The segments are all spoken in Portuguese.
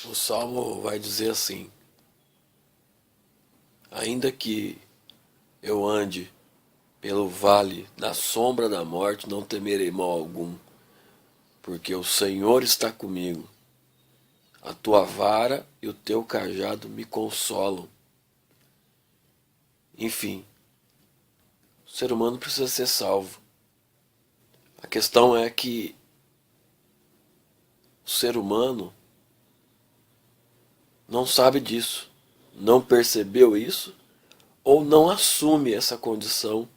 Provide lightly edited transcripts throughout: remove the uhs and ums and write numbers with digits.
O Salmo vai dizer assim: ainda que eu ande pelo vale da sombra da morte, não temerei mal algum, porque o Senhor está comigo. A tua vara e o teu cajado me consolam. Enfim, o ser humano precisa ser salvo. A questão é que o ser humano não sabe disso, não percebeu isso ou não assume essa condição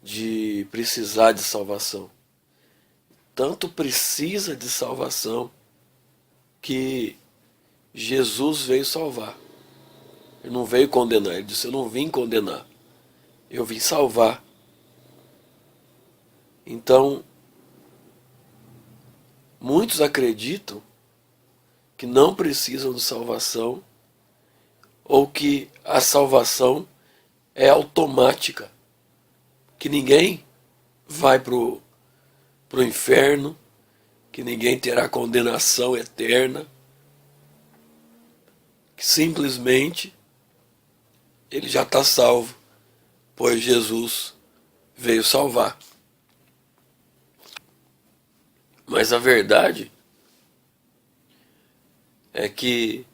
de precisar de salvação. Tanto precisa de salvação que Jesus veio salvar. Ele não veio condenar, ele disse: eu não vim condenar, eu vim salvar. Então, muitos acreditam que não precisam de salvação ou que a salvação é automática, que ninguém vai pro inferno, que ninguém terá condenação eterna, que simplesmente ele já está salvo, pois Jesus veio salvar. Mas a verdade é que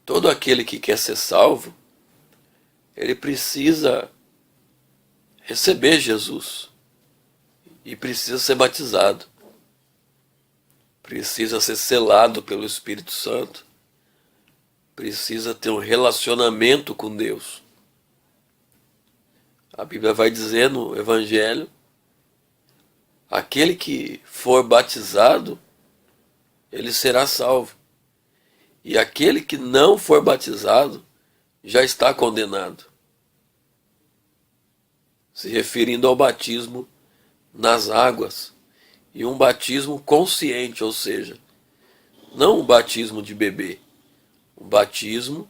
todo aquele que quer ser salvo, ele precisa receber Jesus e precisa ser batizado, precisa ser selado pelo Espírito Santo, precisa ter um relacionamento com Deus. A Bíblia vai dizer no Evangelho: aquele que for batizado, ele será salvo. E aquele que não for batizado, já está condenado. Se referindo ao batismo nas águas. E um batismo consciente, ou seja, não um batismo de bebê. Um batismo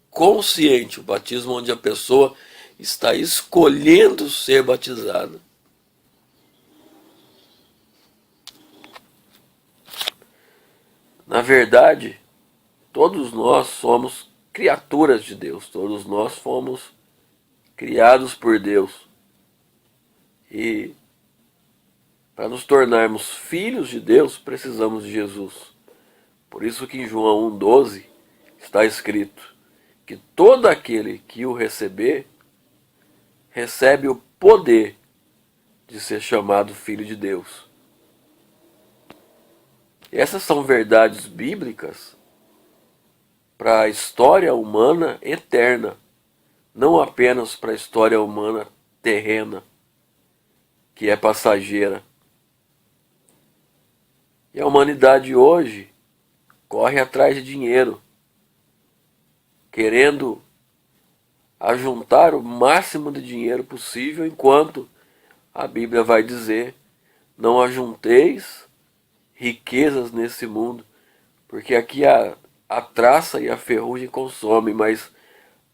consciente, o batismo onde a pessoa está escolhendo ser batizada. Na verdade, todos nós somos criaturas de Deus, todos nós fomos criados por Deus. E para nos tornarmos filhos de Deus, precisamos de Jesus. Por isso que em João 1,12 está escrito que todo aquele que o receber, recebe o poder de ser chamado filho de Deus. Essas são verdades bíblicas para a história humana eterna, não apenas para a história humana terrena, que é passageira. E a humanidade hoje corre atrás de dinheiro, querendo ajuntar o máximo de dinheiro possível, enquanto a Bíblia vai dizer: não ajunteis riquezas nesse mundo, porque aqui a traça e a ferrugem consomem, mas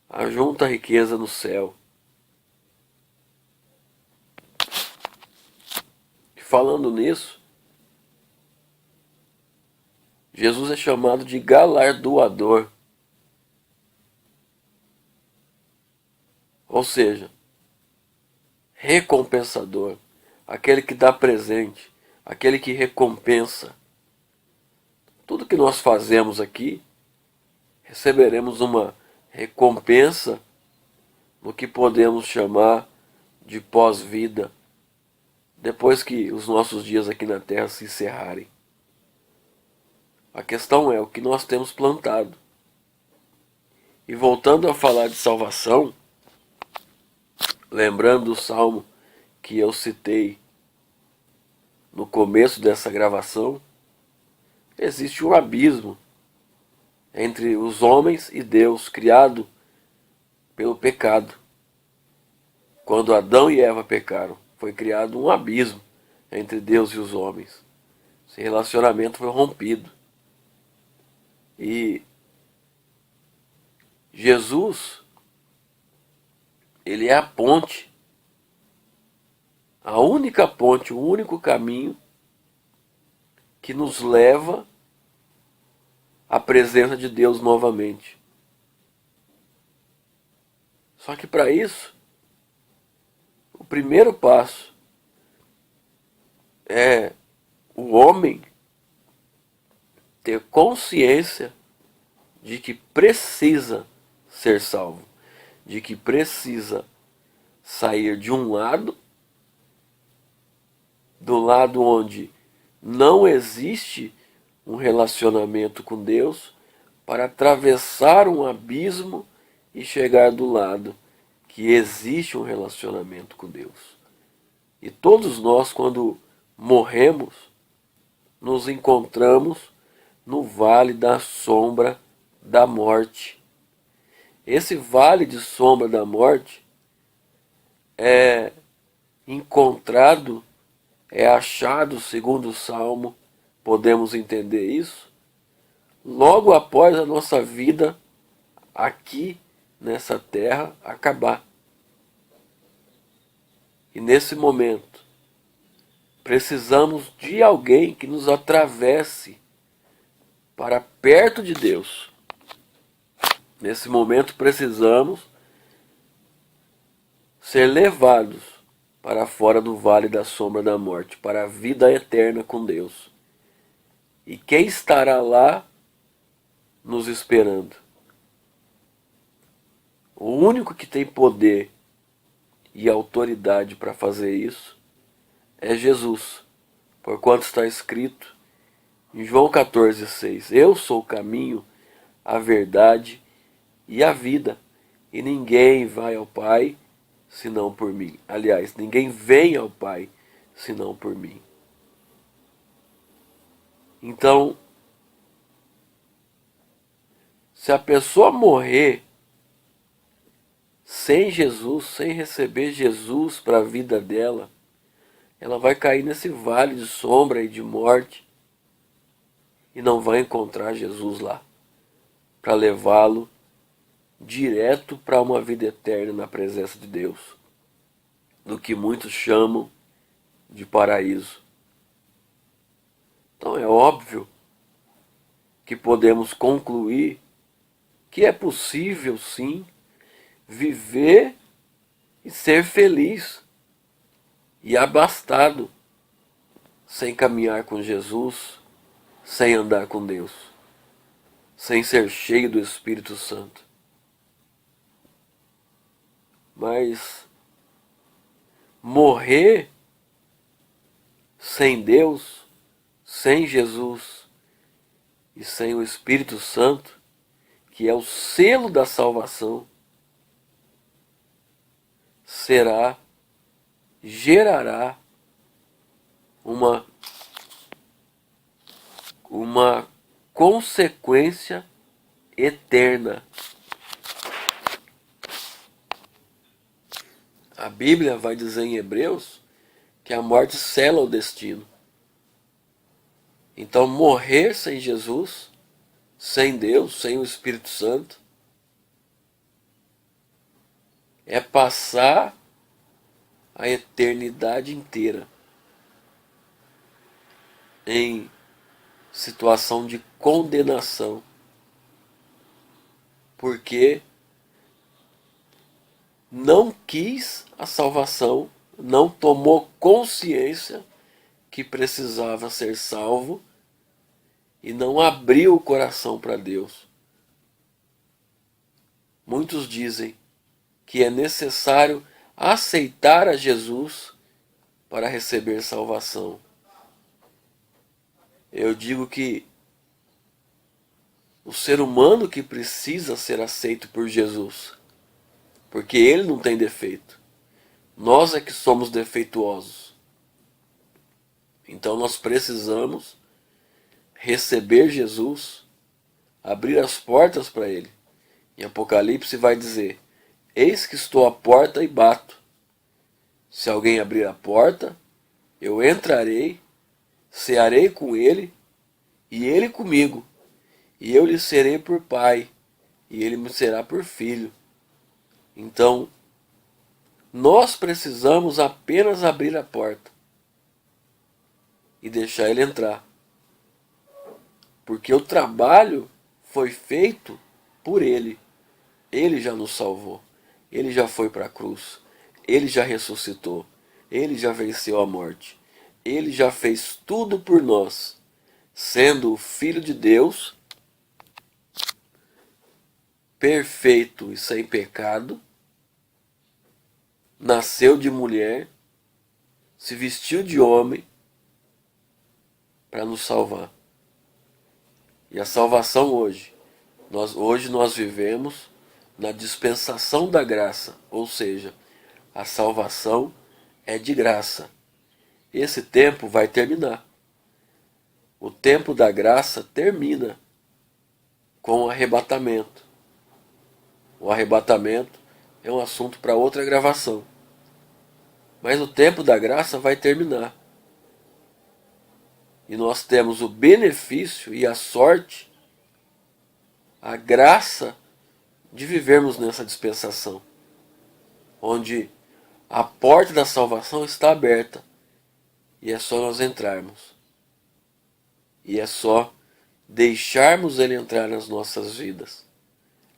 ajunta a riqueza no céu. E falando nisso, Jesus é chamado de galardoador. Ou seja, recompensador, aquele que dá presente, aquele que recompensa. Tudo que nós fazemos aqui, receberemos uma recompensa no que podemos chamar de pós-vida, depois que os nossos dias aqui na Terra se encerrarem. A questão é o que nós temos plantado. E voltando a falar de salvação, lembrando do salmo que eu citei no começo dessa gravação, existe um abismo entre os homens e Deus, criado pelo pecado. Quando Adão e Eva pecaram, foi criado um abismo entre Deus e os homens. Esse relacionamento foi rompido. E Jesus, ele é a ponte, a única ponte, o único caminho que nos leva a presença de Deus novamente. Só que para isso, o primeiro passo é o homem ter consciência de que precisa ser salvo, de que precisa sair de um lado, do lado onde não existe um relacionamento com Deus, para atravessar um abismo e chegar do lado que existe um relacionamento com Deus. E todos nós, quando morremos, nos encontramos no vale da sombra da morte. Esse vale de sombra da morte é encontrado, é achado, segundo o Salmo, podemos entender isso, logo após a nossa vida aqui nessa terra acabar. E nesse momento, precisamos de alguém que nos atravesse para perto de Deus. Nesse momento, precisamos ser levados para fora do vale da sombra da morte, para a vida eterna com Deus. E quem estará lá nos esperando? O único que tem poder e autoridade para fazer isso é Jesus, porquanto está escrito em João 14,6: Eu sou o caminho, a verdade e a vida, e ninguém vai ao Pai senão por mim. Aliás, ninguém vem ao Pai senão por mim. Então, se a pessoa morrer sem Jesus, sem receber Jesus para a vida dela, ela vai cair nesse vale de sombra e de morte e não vai encontrar Jesus lá para levá-lo direto para uma vida eterna na presença de Deus, do que muitos chamam de paraíso. Então é óbvio que podemos concluir que é possível sim viver e ser feliz e abastado sem caminhar com Jesus, sem andar com Deus, sem ser cheio do Espírito Santo. Mas morrer sem Deus, sem Jesus e sem o Espírito Santo, que é o selo da salvação, gerará uma consequência eterna. A Bíblia vai dizer em Hebreus que a morte sela o destino. Então, morrer sem Jesus, sem Deus, sem o Espírito Santo, é passar a eternidade inteira em situação de condenação, porque não quis a salvação, não tomou consciência que precisava ser salvo e não abriu o coração para Deus. Muitos dizem que é necessário aceitar a Jesus para receber salvação. Eu digo que o ser humano que precisa ser aceito por Jesus, porque ele não tem defeito. Nós é que somos defeituosos. Então nós precisamos receber Jesus, abrir as portas para ele. Em Apocalipse vai dizer: Eis que estou à porta e bato. Se alguém abrir a porta, eu entrarei, cearei com ele e ele comigo. E eu lhe serei por pai e ele me será por filho. Então, nós precisamos apenas abrir a porta e deixar ele entrar. Porque o trabalho foi feito por Ele. Ele já nos salvou. Ele já foi para a cruz. Ele já ressuscitou. Ele já venceu a morte. Ele já fez tudo por nós. Sendo o Filho de Deus, perfeito e sem pecado, nasceu de mulher, se vestiu de homem para nos salvar. E a salvação hoje nós vivemos na dispensação da graça, ou seja, a salvação é de graça. Esse tempo vai terminar. O tempo da graça termina com o arrebatamento. O arrebatamento é um assunto para outra gravação. Mas o tempo da graça vai terminar. E nós temos o benefício e a sorte, a graça de vivermos nessa dispensação, onde a porta da salvação está aberta e é só nós entrarmos. E é só deixarmos Ele entrar nas nossas vidas.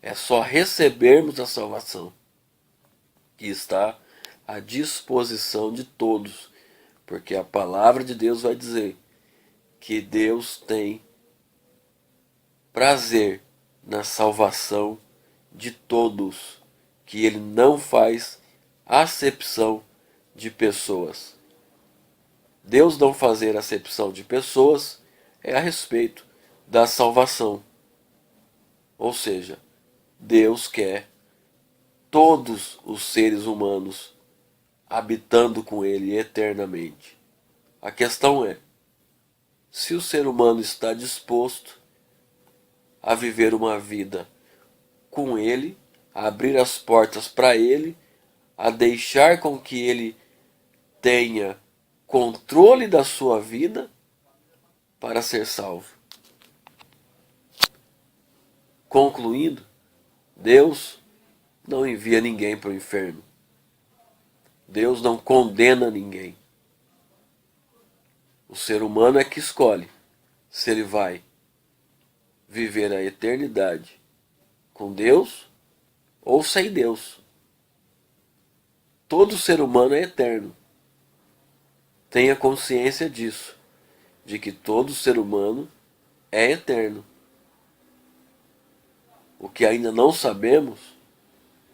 É só recebermos a salvação, que está à disposição de todos, porque a palavra de Deus vai dizer que Deus tem prazer na salvação de todos, que Ele não faz acepção de pessoas. Deus não fazer acepção de pessoas é a respeito da salvação. Ou seja, Deus quer todos os seres humanos habitando com Ele eternamente. A questão é, se o ser humano está disposto a viver uma vida com Ele, a abrir as portas para Ele, a deixar com que Ele tenha controle da sua vida para ser salvo. Concluindo, Deus não envia ninguém para o inferno. Deus não condena ninguém. O ser humano é que escolhe se ele vai viver a eternidade com Deus ou sem Deus. Todo ser humano é eterno. Tenha consciência disso, de que todo ser humano é eterno. O que ainda não sabemos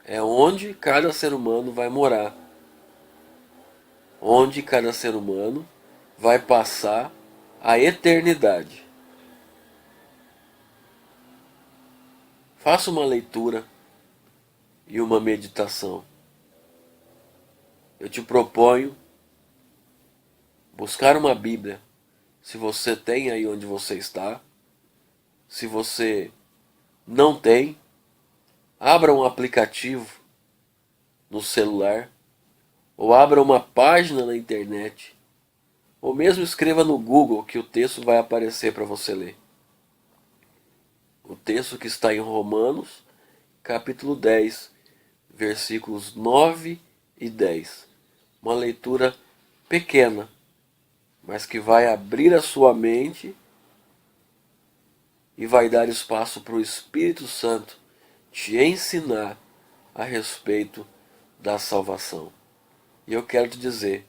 é onde cada ser humano vai morar, onde cada ser humano vai passar a eternidade. Faça uma leitura e uma meditação. Eu te proponho buscar uma Bíblia, se você tem aí onde você está. Se você não tem, abra um aplicativo no celular, ou abra uma página na internet, ou mesmo escreva no Google que o texto vai aparecer para você ler. O texto que está em Romanos, capítulo 10, versículos 9 e 10. Uma leitura pequena, mas que vai abrir a sua mente e vai dar espaço para o Espírito Santo te ensinar a respeito da salvação. E eu quero te dizer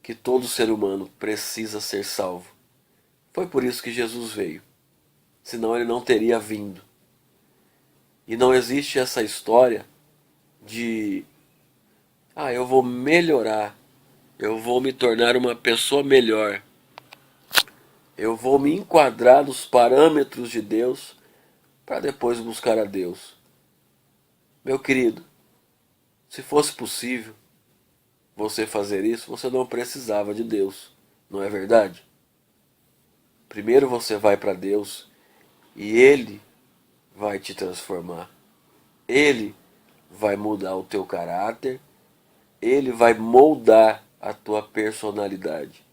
que todo ser humano precisa ser salvo. Foi por isso que Jesus veio. Senão ele não teria vindo. E não existe essa história de eu vou melhorar, eu vou me tornar uma pessoa melhor, eu vou me enquadrar nos parâmetros de Deus para depois buscar a Deus. Meu querido, se fosse possível você fazer isso, você não precisava de Deus, não é verdade? Primeiro você vai para Deus e Ele vai te transformar. Ele vai mudar o teu caráter, Ele vai moldar a tua personalidade.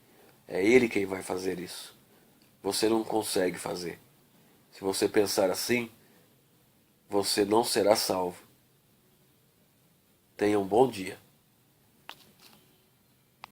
É Ele quem vai fazer isso. Você não consegue fazer. Se você pensar assim, você não será salvo. Tenha um bom dia.